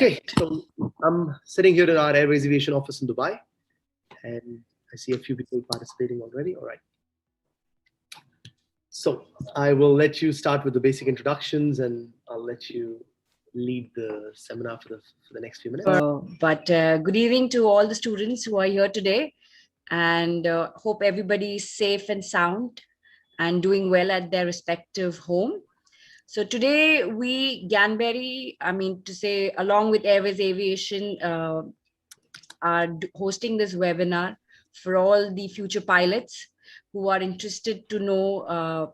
Okay, so I'm sitting here at our Airways Aviation office in Dubai, and I see a few people participating already. All right. So I will let you start with the basic introductions, and I'll let you lead the seminar for the next few minutes. Good evening to all the students who are here today, and hope everybody is safe and sound and doing well at their respective home. So today Gyanberry, along with Airways Aviation, are hosting this webinar for all the future pilots who are interested to know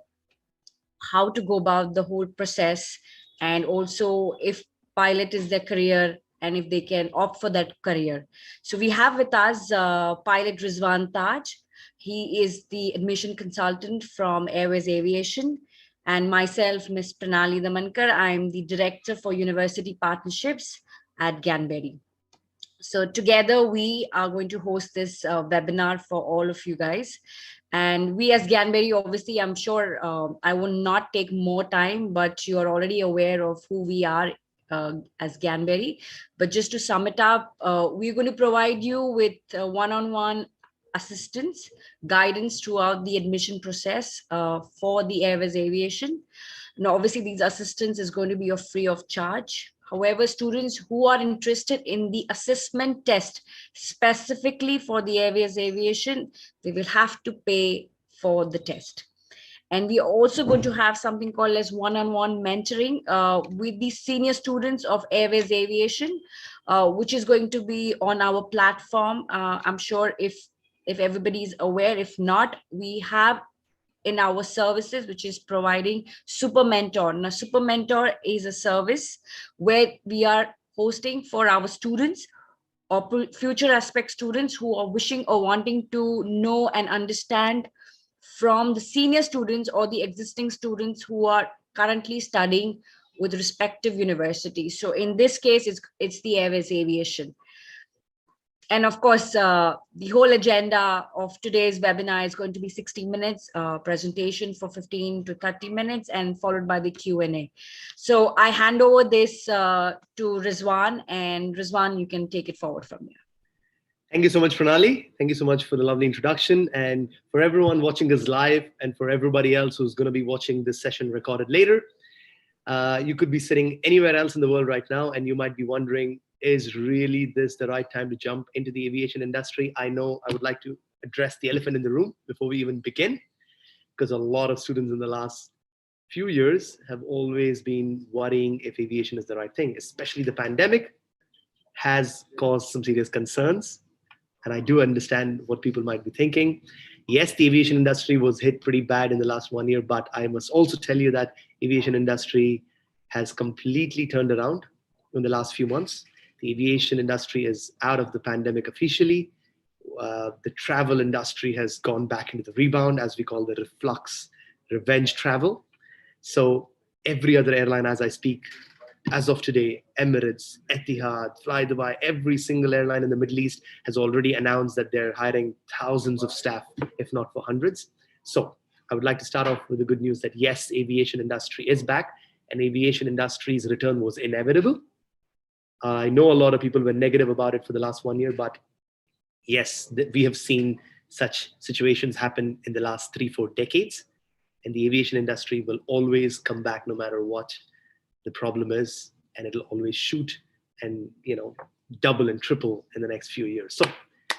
how to go about the whole process, and also if pilot is their career and if they can opt for that career. So we have with us pilot Rizwan Taj. He is the admission consultant from Airways Aviation, and myself, Ms. Pranali Damankar. I'm the director for university partnerships at Gyanberry. So together we are going to host this webinar for all of you guys. And we as Gyanberry, obviously, I'm sure I will not take more time, but you are already aware of who we are as Gyanberry. But just to sum it up, we're going to provide you with one-on-one assistance, guidance throughout the admission process for the Airways Aviation. Now, obviously, these assistance is going to be free of charge. However, students who are interested in the assessment test specifically for the Airways Aviation, they will have to pay for the test. And we are also going to have something called as one-on-one mentoring with the senior students of Airways Aviation, which is going to be on our platform. I'm sure if everybody is aware, if not, we have in our services, which is providing Super Mentor. Now, Super Mentor is a service where we are hosting for our students or future aspect students who are wishing or wanting to know and understand from the senior students or the existing students who are currently studying with respective universities. So in this case, it's the Airways Aviation. And of course, the whole agenda of today's webinar is going to be 60 minutes, presentation for 15 to 30 minutes, and followed by the Q&A. So I hand over this to Rizwan, and Rizwan, you can take it forward from here. Thank you so much, Pranali. Thank you so much for the lovely introduction. And for everyone watching us live, and for everybody else who's going to be watching this session recorded later, you could be sitting anywhere else in the world right now, and you might be wondering, is really this the right time to jump into the aviation industry? I know I would like to address the elephant in the room before we even begin, because a lot of students in the last few years have always been worrying if aviation is the right thing, especially the pandemic has caused some serious concerns. And I do understand what people might be thinking. Yes, the aviation industry was hit pretty bad in the last 1 year, but I must also tell you that aviation industry has completely turned around in the last few months. The aviation industry is out of the pandemic officially. The travel industry has gone back into the rebound, as we call the reflux, revenge travel. So every other airline, as I speak, as of today, Emirates, Etihad, Fly Dubai, every single airline in the Middle East has already announced that they're hiring thousands of staff, if not for hundreds. So I would like to start off with the good news that yes, aviation industry is back, and aviation industry's return was inevitable. I know a lot of people were negative about it for the last 1 year, but yes, we have seen such situations happen in the last 3-4 decades, and the aviation industry will always come back no matter what the problem is, and it'll always shoot and double and triple in the next few years. So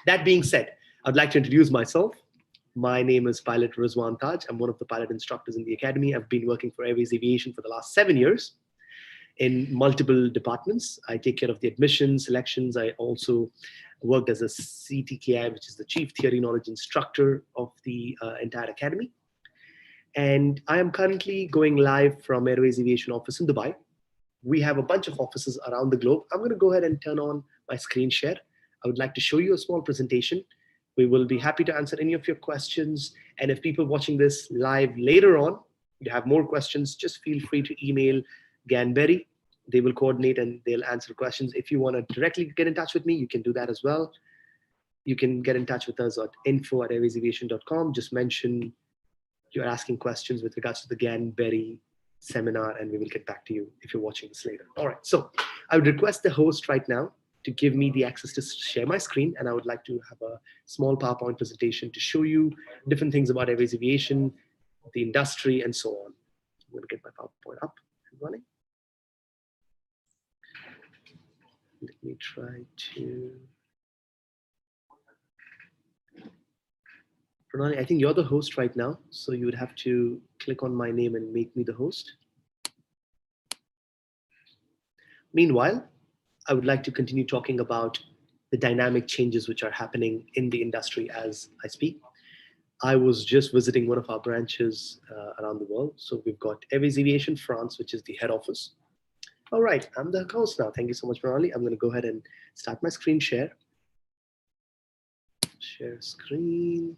that being said, I'd like to introduce myself. My name is Pilot Rizwan Taj. I'm one of the pilot instructors in the academy. I've been working for Airways Aviation for the last 7 years. In multiple departments. I take care of the admissions, selections. I also worked as a CTKI, which is the Chief Theory Knowledge Instructor of the entire academy. And I am currently going live from Airways Aviation office in Dubai. We have a bunch of offices around the globe. I'm going to go ahead and turn on my screen share. I would like to show you a small presentation. We will be happy to answer any of your questions. And if people watching this live later on, you have more questions, just feel free to email Gyanberry. They will coordinate and they'll answer questions. If you want to directly get in touch with me, you can do that as well. You can get in touch with us at info@airwaysaviation.com. Just mention you're asking questions with regards to the Gyanberry seminar, and we will get back to you if you're watching this later. All right, so I would request the host right now to give me the access to share my screen, and I would like to have a small PowerPoint presentation to show you different things about airways aviation, the industry, and so on. I'm going to get my PowerPoint up and running. Let me try to... Pranali, I think you're the host right now, so you would have to click on my name and make me the host. Meanwhile, I would like to continue talking about the dynamic changes which are happening in the industry as I speak. I was just visiting one of our branches around the world. So we've got Airways Aviation France, which is the head office. All right, I'm the host now. Thank you so much, Pranali. I'm going to go ahead and start my screen share. Share screen.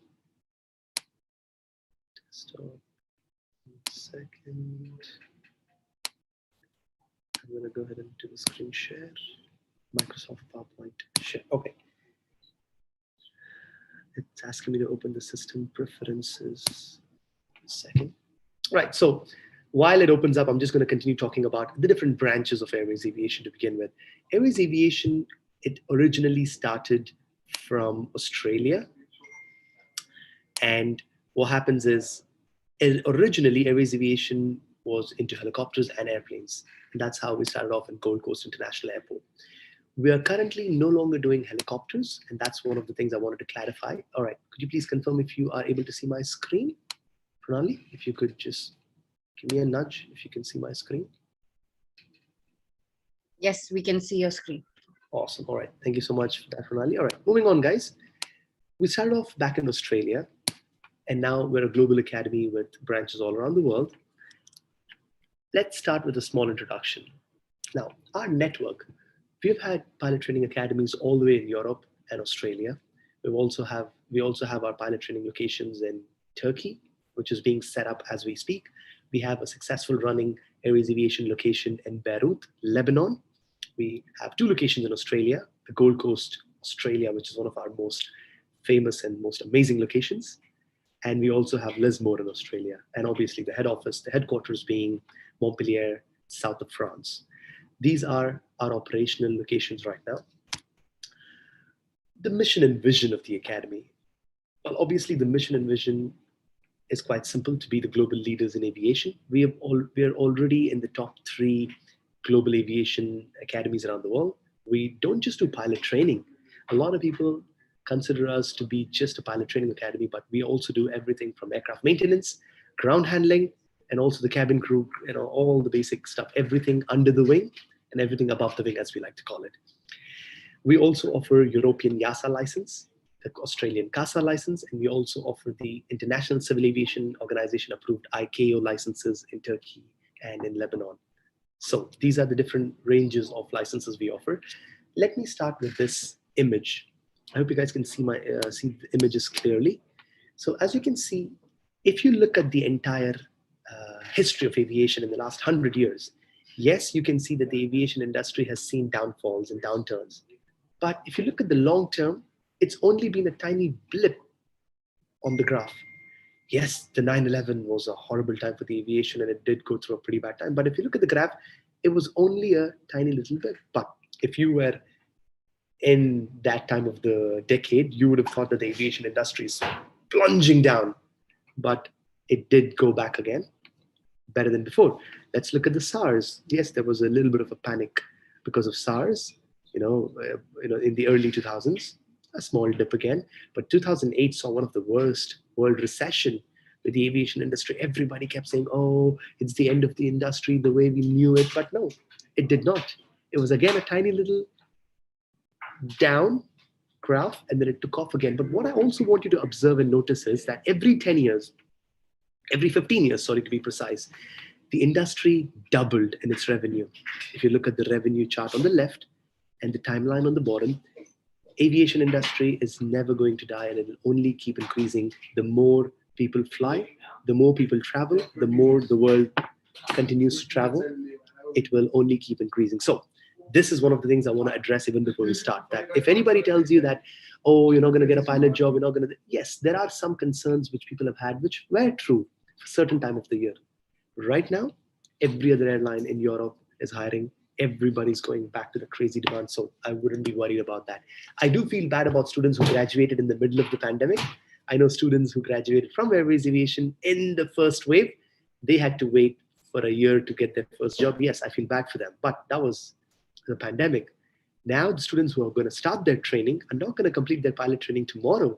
Stop. 1 second. I'm going to go ahead and do the screen share. Microsoft PowerPoint share. Okay. It's asking me to open the system preferences. 1 second. Right. So while it opens up, I'm just going to continue talking about the different branches of airways aviation to begin with. Airways aviation, it originally started from Australia. And what happens is, originally airways aviation was into helicopters and airplanes. And that's how we started off in Gold Coast International Airport. We are currently no longer doing helicopters, and that's one of the things I wanted to clarify. All right, could you please confirm if you are able to see my screen? Pranali, if you could just give me a nudge if you can see my screen. Yes, we can see your screen. Awesome. All right, thank you so much for that, Pranali. All right, moving on, guys. We started off back in Australia, and now we're a global academy with branches all around the world. Let's start with a small introduction. Now, our network, we've had pilot training academies all the way in Europe and Australia. We also have our pilot training locations in Turkey, which is being set up as we speak. We have a successful running airways aviation location in Beirut, Lebanon. We have 2 locations in Australia, the Gold Coast, Australia, which is one of our most famous and most amazing locations. And we also have Lismore in Australia. And obviously the head office, the headquarters being Montpellier, south of France. These are our operational locations right now. The mission and vision of the Academy. Well, obviously the mission and vision is quite simple: to be the global leaders in aviation. We are already in the top 3 global aviation academies around the world. We don't just do pilot training. A lot of people consider us to be just a pilot training academy, but we also do everything from aircraft maintenance, ground handling, and also the cabin crew, all the basic stuff, everything under the wing and everything above the wing, as we like to call it. We also offer European YASA license, the Australian CASA license, and we also offer the International Civil Aviation Organization approved ICAO licenses in Turkey and in Lebanon. So these are the different ranges of licenses we offer. Let me start with this image. I hope you guys can see see the images clearly. So as you can see, if you look at the entire history of aviation in the last 100 years, yes, you can see that the aviation industry has seen downfalls and downturns. But if you look at the long term, it's only been a tiny blip on the graph. Yes, the 9/11 was a horrible time for the aviation and it did go through a pretty bad time. But if you look at the graph, it was only a tiny little bit. But if you were in that time of the decade, you would have thought that the aviation industry is plunging down. But it did go back again, better than before. Let's look at the SARS. Yes, there was a little bit of a panic because of SARS, in the early 2000s, a small dip again. But 2008 saw one of the worst world recession with the aviation industry. Everybody kept saying, oh, it's the end of the industry the way we knew it. But no, it did not. It was again a tiny little down graph, and then it took off again. But what I also want you to observe and notice is that every 10 years, every 15 years, sorry to be precise, the industry doubled in its revenue. If you look at the revenue chart on the left and the timeline on the bottom, aviation industry is never going to die, and it will only keep increasing. The more people fly, the more people travel, the more the world continues to travel, it will only keep increasing. So this is one of the things I want to address even before we start, that if anybody tells you that, oh, you're not going to get a pilot job, you're not going to, yes, there are some concerns which people have had, which were true for a certain time of the year. Right now, every other airline in Europe is hiring everybody's going back to the crazy demand. So I wouldn't be worried about that. I do feel bad about students who graduated in the middle of the pandemic. I know students who graduated from airways aviation in the first wave. They had to wait for a year to get their first job. Yes, I feel bad for them, but that was the pandemic. Now the students who are going to start their training are not going to complete their pilot training tomorrow.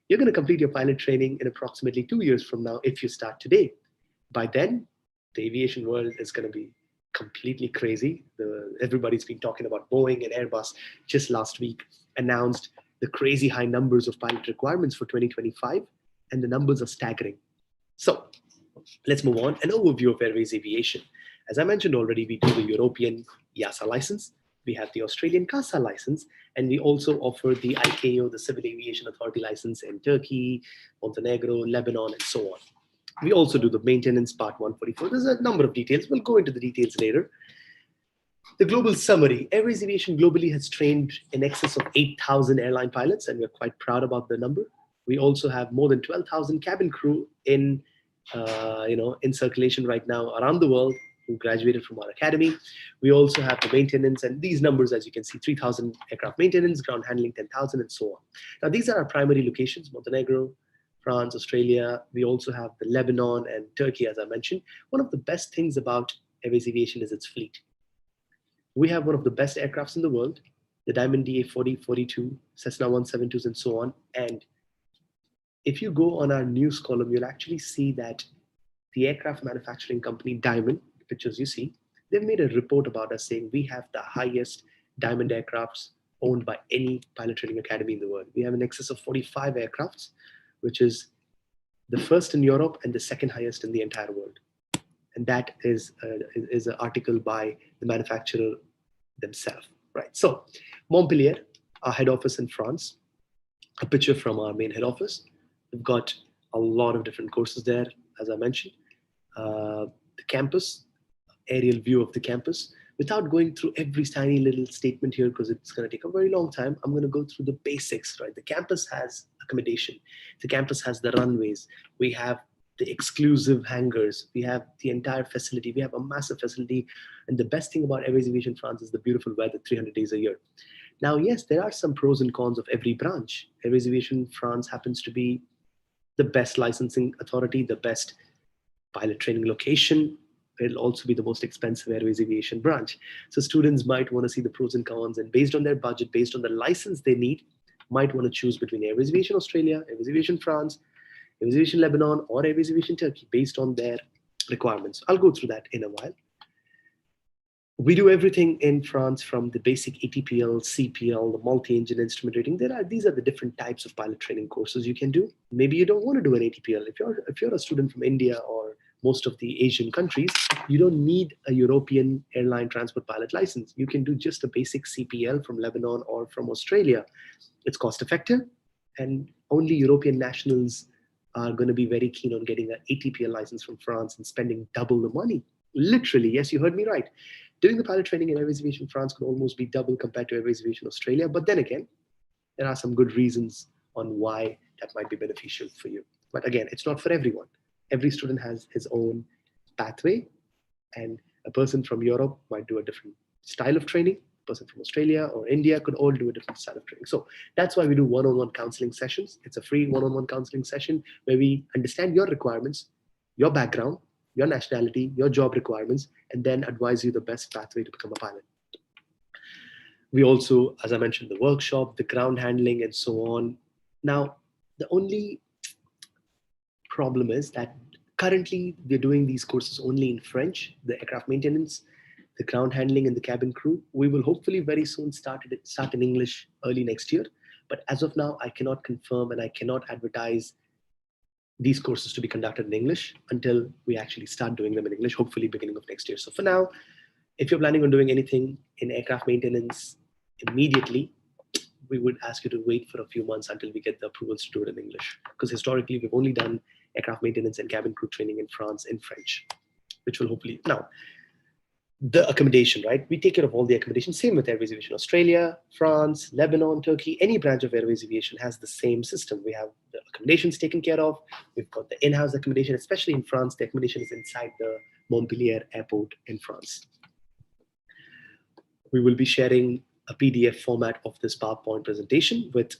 You're going to complete your pilot training in approximately 2 years from now if you start today. By then, the aviation world is going to be completely crazy. Everybody's been talking about Boeing and Airbus just last week announced the crazy high numbers of pilot requirements for 2025, and the numbers are staggering. So let's move on. An overview of airways aviation. As I mentioned already, we do the European EASA license, we have the Australian CASA license, and we also offer the ICAO, the Civil Aviation Authority license in Turkey, Montenegro, Lebanon, and so on. We also do the maintenance part 144. There's a number of details. We'll go into the details later. The global summary. Airways aviation globally has trained in excess of 8,000 airline pilots, and we're quite proud about the number. We also have more than 12,000 cabin crew in circulation right now around the world who graduated from our academy. We also have the maintenance, and these numbers, as you can see, 3,000 aircraft maintenance, ground handling 10,000, and so on. Now, these are our primary locations: Montenegro, France, Australia. We also have the Lebanon and Turkey, as I mentioned. One of the best things about airways aviation is its fleet. We have one of the best aircrafts in the world, the Diamond DA-40, 42, Cessna 172s, and so on. And if you go on our news column, you'll actually see that the aircraft manufacturing company Diamond, the pictures you see, they've made a report about us saying we have the highest Diamond aircrafts owned by any pilot training academy in the world. We have an excess of 45 aircrafts, which is the first in Europe and the second highest in the entire world. And that is an article by the manufacturer themselves, right? So Montpellier, our head office in France, a picture from our main head office. We've got a lot of different courses there, as I mentioned. The campus, aerial view of the campus. Without going through every tiny little statement here, because it's going to take a very long time, I'm going to go through the basics, right? The campus has accommodation. The campus has the runways. We have the exclusive hangars. We have the entire facility. We have a massive facility. And the best thing about Airways Aviation France is the beautiful weather 300 days a year. Now, yes, there are some pros and cons of every branch. Airways Aviation France happens to be the best licensing authority, the best pilot training location. It'll also be the most expensive airways aviation branch. So students might want to see the pros and cons, and based on their budget, based on the license they need, might want to choose between Airways Aviation Australia, Airways Aviation France, Airways Aviation Lebanon, or Airways Aviation Turkey, based on their requirements. I'll go through that in a while. We do everything in France, from the basic ATPL, CPL, the multi-engine instrument rating. These are the different types of pilot training courses you can do. Maybe you don't want to do an ATPL. If you're a student from India or most of the Asian countries, you don't need a European airline transport pilot license. You can do just a basic CPL from Lebanon or from Australia. It's cost effective, and only European nationals are going to be very keen on getting an ATPL license from France and spending double the money. Literally, yes, you heard me right. Doing the pilot training in Airways Aviation France could almost be double compared to Airways Aviation Australia. But then again, there are some good reasons on why that might be beneficial for you. But again, it's not for everyone. Every student has his own pathway, and a person from Europe might do a different style of training. A person from Australia or India could all do a different style of training. So that's why we do one-on-one counseling sessions. It's a free one-on-one counseling session where we understand your requirements, your background, your nationality, your job requirements, and then advise you the best pathway to become a pilot. We also, as I mentioned, the workshop, the ground handling, and so on. Now, the only problem is that currently we're doing these courses only in French, the aircraft maintenance, the ground handling, and the cabin crew. We will hopefully very soon start in English early next year. But as of now, I cannot confirm and I cannot advertise these courses to be conducted in English until we actually start doing them in English, hopefully beginning of next year. So for now, if you're planning on doing anything in aircraft maintenance immediately, we would ask you to wait for a few months until we get the approvals to do it in English. Because historically, we've only done aircraft maintenance and cabin crew training in France in French, which will hopefully, now, the accommodation, right? We take care of all the accommodation, same with Airways Aviation Australia, France, Lebanon, Turkey. Any branch of Airways Aviation has the same system. We have the accommodations taken care of. We've got the in-house accommodation, especially in France. The accommodation is inside the Montpellier airport in France. We will be sharing a PDF format of this PowerPoint presentation with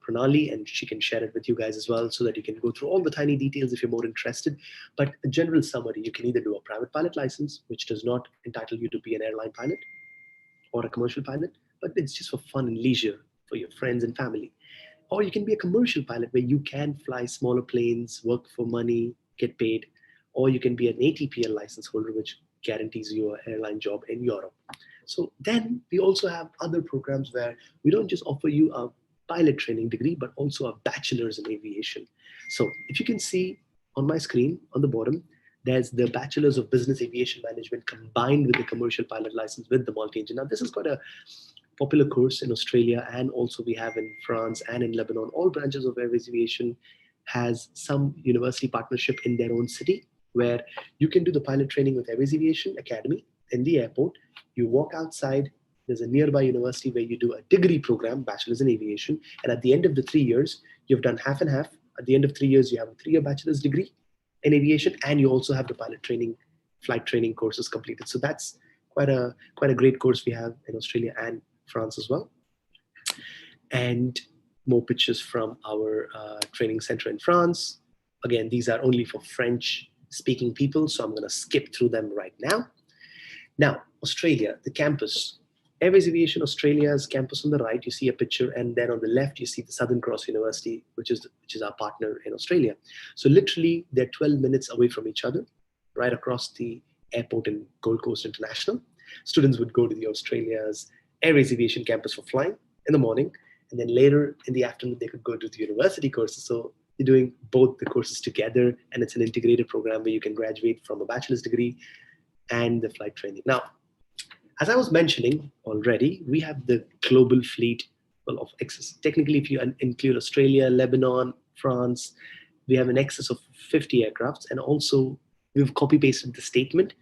Pranali, and she can share it with you guys as well so that you can go through all the tiny details if you're more interested. But a general summary, you can either do a private pilot license, which does not entitle you to be an airline pilot or a commercial pilot, but it's just for fun and leisure for your friends and family. Or you can be a commercial pilot where you can fly smaller planes, work for money, get paid. Or you can be an ATPL license holder, which guarantees you an airline job in Europe. So then we also have other programs where we don't just offer you a pilot training degree, but also a bachelor's in aviation. So if you can see on my screen on the bottom, there's the Bachelor's of Business Aviation Management combined with the commercial pilot license with the multi-engine. Now, this is quite a popular course in Australia, and also we have in France and in Lebanon. All branches of Airways Aviation has some university partnership in their own city where you can do the pilot training with Airways Aviation Academy in the airport. You walk outside, there's a nearby university where you do a degree program, bachelor's in aviation, and at the end of the 3 years, you've done half and half. At the end of 3 years, you have a 3-year bachelor's degree in aviation, and you also have the pilot training, flight training courses completed. So that's quite a great course we have in Australia and France as well. And more pictures from our training center in France. Again, these are only for French speaking people, so I'm going to skip through them right now. Now, Australia, the campus. Airways Aviation Australia's campus on the right, you see a picture, and then on the left, you see the Southern Cross University, which is our partner in Australia. So literally, they're 12 minutes away from each other, right across the airport in Gold Coast International. Students would go to the Australia's Airways Aviation campus for flying in the morning, and then later in the afternoon, they could go to the university courses. So you're doing both the courses together, and it's an integrated program where you can graduate from a bachelor's degree and the flight training. Now, as I was mentioning already, we have the global fleet of excess. Technically, if you include Australia, Lebanon, France, we have an excess of 50 aircrafts. And also, we've copy-pasted the statement,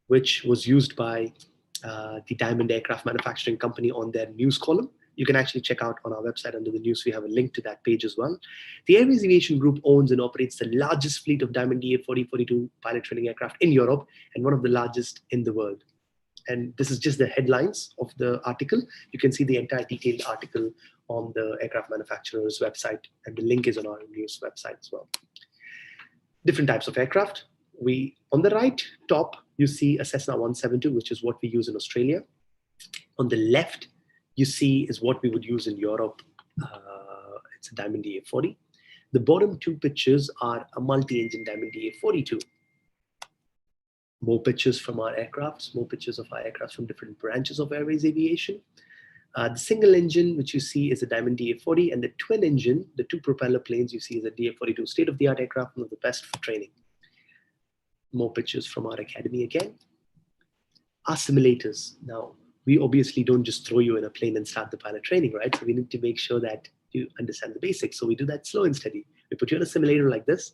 which was used by the Diamond Aircraft Manufacturing Company on their news column. You can actually check out on our website under the news. We have a link to that page as well. The Airways Aviation Group owns and operates the largest fleet of Diamond DA-40-42 pilot training aircraft in Europe and one of the largest in the world. And this is just the headlines of the article. You can see the entire detailed article on the aircraft manufacturer's website, and the link is on our news website as well. Different types of aircraft. On the right top, you see a Cessna 172, which is what we use in Australia. On the left, you see is what we would use in Europe. It's a Diamond DA-40. The bottom two pictures are a multi-engine Diamond DA-42. More pictures from our aircrafts, more pictures of our aircrafts from different branches of Airways Aviation. The single engine, which you see is a Diamond DA-40, and the twin engine, the two propeller planes you see is a DA-42, state-of-the-art aircraft, one of the best for training. More pictures from our academy again. Our simulators. Now, we obviously don't just throw you in a plane and start the pilot training, right? So we need to make sure that you understand the basics. So we do that slow and steady. We put you in a simulator like this,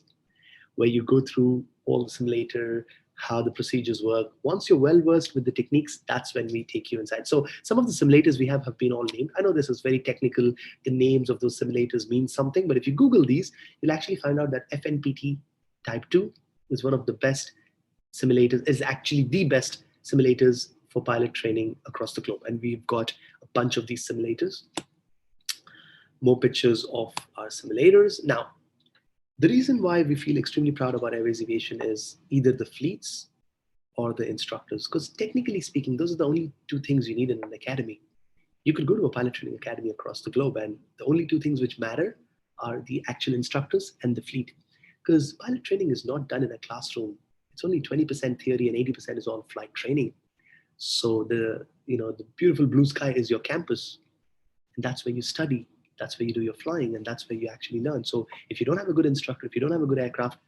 where you go through all the simulator, how the procedures work. Once you're well versed with the techniques, that's when we take you inside. So some of the simulators we have been all named. I know this is very technical. The names of those simulators mean something, but if you Google these, you'll actually find out that FNPT Type 2 is one of the best simulators, is actually the best simulators for pilot training across the globe. And we've got a bunch of these simulators. More pictures of our simulators. Now, the reason why we feel extremely proud about Airways Aviation is either the fleets or the instructors, because technically speaking, those are the only two things you need in an academy. You could go to a pilot training academy across the globe, and the only two things which matter are the actual instructors and the fleet, because pilot training is not done in a classroom. It's only 20% theory and 80% is on flight training. So the beautiful blue sky is your campus, and that's where you study. That's where you do your flying, and that's where you actually learn. So if you don't have a good instructor, if you don't have a good aircraft,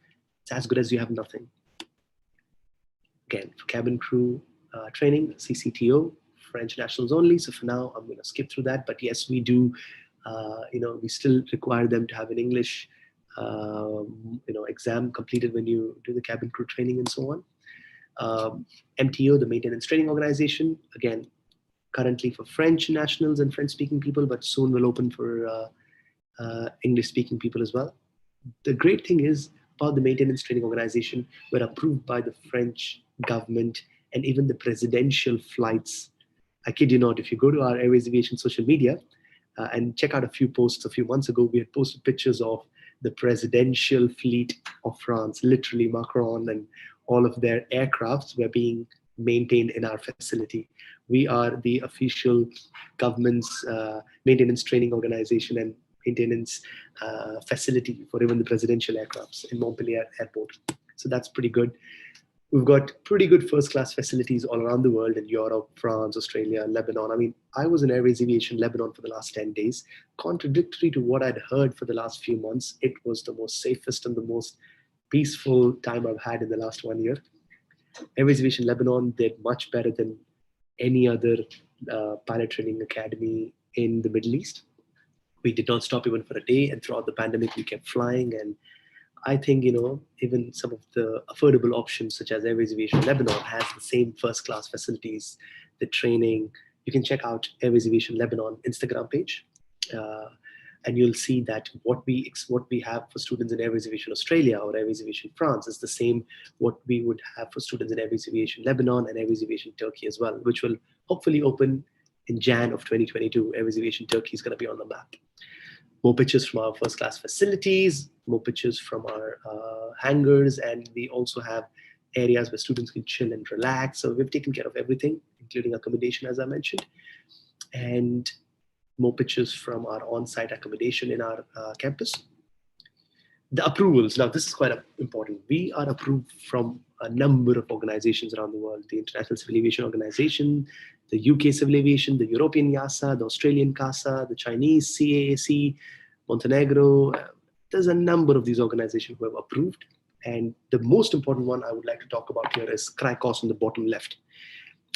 it's as good as you have nothing. Again, for cabin crew training, CCTO, French nationals only. So for now, I'm going to skip through that. But yes, we do, we still require them to have an English, exam completed when you do the cabin crew training and so on. MTO, the Maintenance Training Organization, again, currently for French nationals and French-speaking people, but soon will open for English-speaking people as well. The great thing is about the Maintenance Training Organization, we're approved by the French government, and even the presidential flights I kid you not, if you go to our Airways Aviation social media and check out a few posts a few months ago, we had posted pictures of the presidential fleet of France, literally Macron and all of their aircrafts were being maintained in our facility. We are the official government's maintenance training organization and maintenance facility for even the presidential aircrafts in Montpellier Airport. So that's pretty good. We've got pretty good first class facilities all around the world in Europe, France, Australia, Lebanon. I mean, I was in Airways Aviation Lebanon for the last 10 days. Contradictory to what I'd heard for the last few months, it was the most safest and the most peaceful time I've had in the last 1 year. Airways Aviation Lebanon did much better than any other pilot training academy in the Middle East. We did not stop even for a day, and throughout the pandemic, we kept flying. And I think, even some of the affordable options, such as Airways Aviation Lebanon, has the same first class facilities, the training. You can check out Airways Aviation Lebanon Instagram page. And you'll see that what we have for students in Airways Aviation Australia or Airways Aviation France is the same what we would have for students in Airways Aviation Lebanon and Airways Aviation Turkey as well, which will hopefully open in Jan of 2022. Airways Aviation Turkey is going to be on the map. More pictures from our first class facilities, more pictures from our hangars, and we also have areas where students can chill and relax. So we've taken care of everything, including accommodation, as I mentioned. And more pictures from our on-site accommodation in our campus. The approvals, now this is quite important. We are approved from a number of organizations around the world: the International Civil Aviation Organization, the UK Civil Aviation, the European YASA, the Australian CASA, the Chinese CAAC, Montenegro. There's a number of these organizations who have approved. And the most important one I would like to talk about here is CRICOS on the bottom left.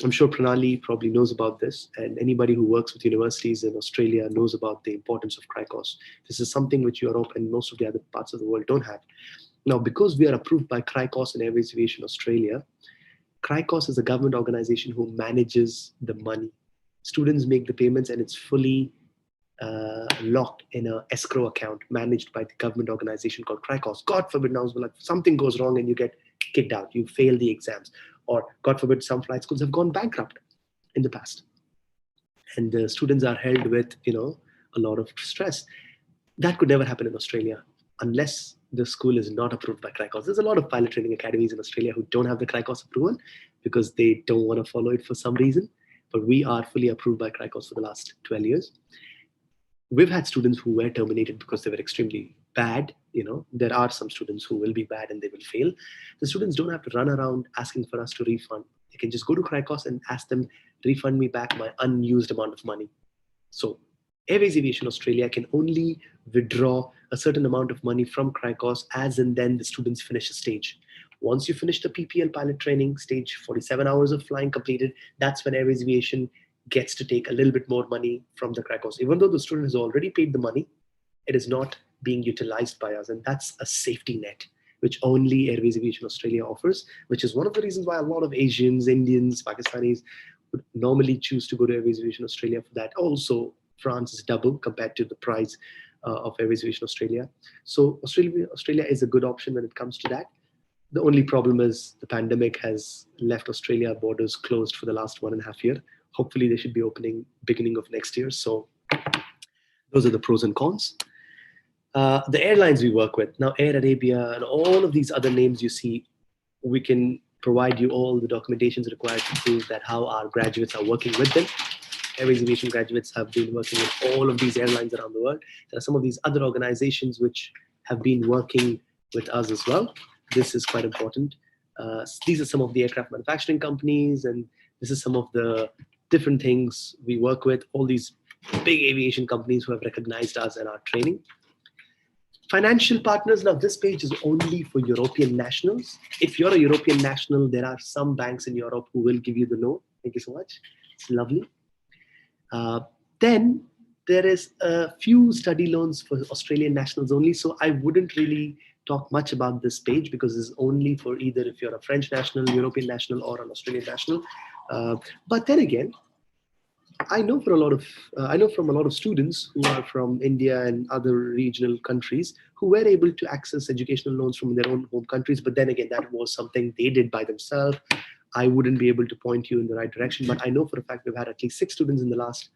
I'm sure Pranali probably knows about this, and anybody who works with universities in Australia knows about the importance of CRICOS. This is something which Europe and most of the other parts of the world don't have. Now, because we are approved by CRICOS and Airways Aviation Australia, CRICOS is a government organization who manages the money. Students make the payments, and it's fully locked in an escrow account managed by the government organization called CRICOS. God forbid now something goes wrong and you get kicked out, you fail the exams, or God forbid some flight schools have gone bankrupt in the past, and the students are held with a lot of stress. That could never happen in Australia unless the school is not approved by CRICOS. There's a lot of pilot training academies in Australia who don't have the CRICOS approval because they don't want to follow it for some reason, but we are fully approved by CRICOS for the last 12 years. We've had students who were terminated because they were extremely bad. There are some students who will be bad and they will fail. The students don't have to run around asking for us to refund. They can just go to CRICOS and ask them, refund me back my unused amount of money. So Airways Aviation Australia can only withdraw a certain amount of money from CRICOS as and then the students finish a stage. Once you finish the PPL pilot training stage, 47 hours of flying completed, that's when Airways Aviation gets to take a little bit more money from the CRICOS. Even though the student has already paid the money, it is not being utilized by us. And that's a safety net, which only Airways Aviation Australia offers, which is one of the reasons why a lot of Asians, Indians, Pakistanis would normally choose to go to Airways Aviation Australia for that. Also, France is double compared to the price of Airways Aviation Australia. So Australia is a good option when it comes to that. The only problem is the pandemic has left Australia borders closed for the last 1.5 years. Hopefully they should be opening beginning of next year. So those are the pros and cons. The airlines we work with, now Air Arabia and all of these other names you see, we can provide you all the documentations required to prove that how our graduates are working with them. Airways Aviation graduates have been working with all of these airlines around the world. There are some of these other organizations which have been working with us as well. This is quite important. These are some of the aircraft manufacturing companies, and this is some of the different things we work with, all these big aviation companies who have recognized us and our training. Financial partners, now this page is only for European nationals. If you're a European national, there are some banks in Europe who will give you the no. Thank you so much. It's lovely. Then there is a few study loans for Australian nationals only. So I wouldn't really talk much about this page because it's only for either if you're a French national, European national, or an Australian national. But then again, I know from a lot of students who are from India and other regional countries who were able to access educational loans from their own home countries. But then again, that was something they did by themselves, I wouldn't be able to point you in the right direction. But I know for a fact we've had at least 6 students in the last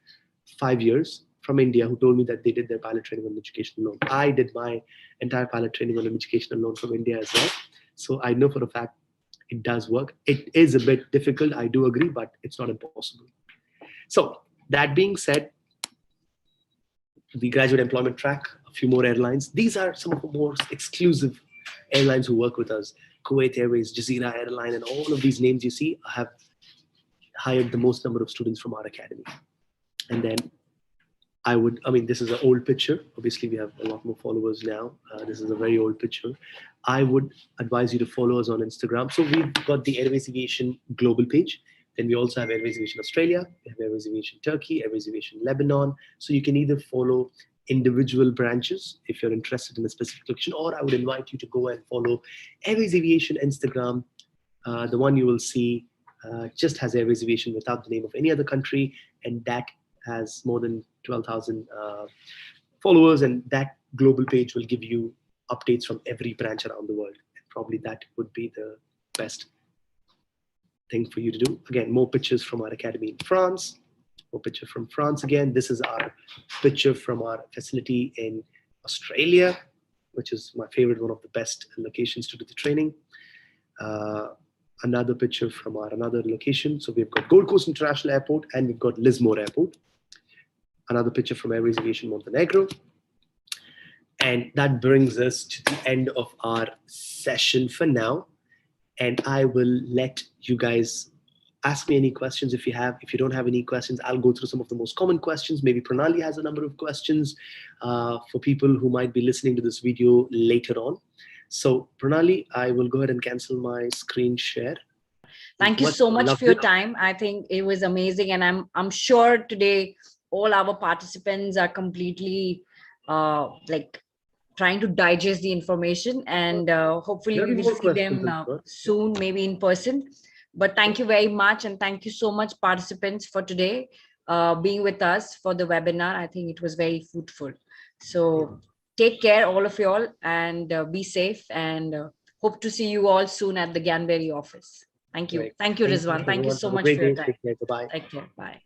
5 years from India who told me that they did their pilot training on educational loan. I did my entire pilot training on an educational loan from India as well. So I know for a fact it does work. It is a bit difficult, I do agree, but it's not impossible. So that being said, the graduate employment track, a few more airlines. These are some of the more exclusive airlines who work with us. Kuwait Airways, Jazeera Airline, and all of these names you see have hired the most number of students from our academy. And then this is an old picture. Obviously, we have a lot more followers now. This is a very old picture. I would advise you to follow us on Instagram. So we've got the Airways Aviation global page. Then we also have Airways Aviation Australia, we have Airways Aviation Turkey, Airways Aviation Lebanon. So you can either follow individual branches if you're interested in a specific location, or I would invite you to go and follow Airways Aviation Instagram. The one you will see just has Airways Aviation without the name of any other country, and that has more than 12,000 followers, and that global page will give you updates from every branch around the world. And probably that would be the best thing for you to do. Again, more pictures from our academy in France, more picture from France again. This is our picture from our facility in Australia, which is my favorite, one of the best locations to do the training. Another picture from our another location. So we've got Gold Coast International Airport and we've got Lismore Airport. Another picture from Airways Aviation Montenegro. And that brings us to the end of our session for now. And I will let you guys ask me any questions if you have. If you don't have any questions, I'll go through some of the most common questions. Maybe Pranali has a number of questions for people who might be listening to this video later on. So Pranali, I will go ahead and cancel my screen share. Thank you so much for your time. I think it was amazing. And I'm sure today all our participants are completely trying to digest the information, and hopefully we will see them soon, maybe in person. But thank you very much. And thank you so much, participants, for today being with us for the webinar. I think it was very fruitful. So take care, all of you all, and be safe, and hope to see you all soon at the Gyanberry office. Thank you. Thank you, Rizwan. Thank you so much for your time. Take care. Bye-bye. Take care. Bye.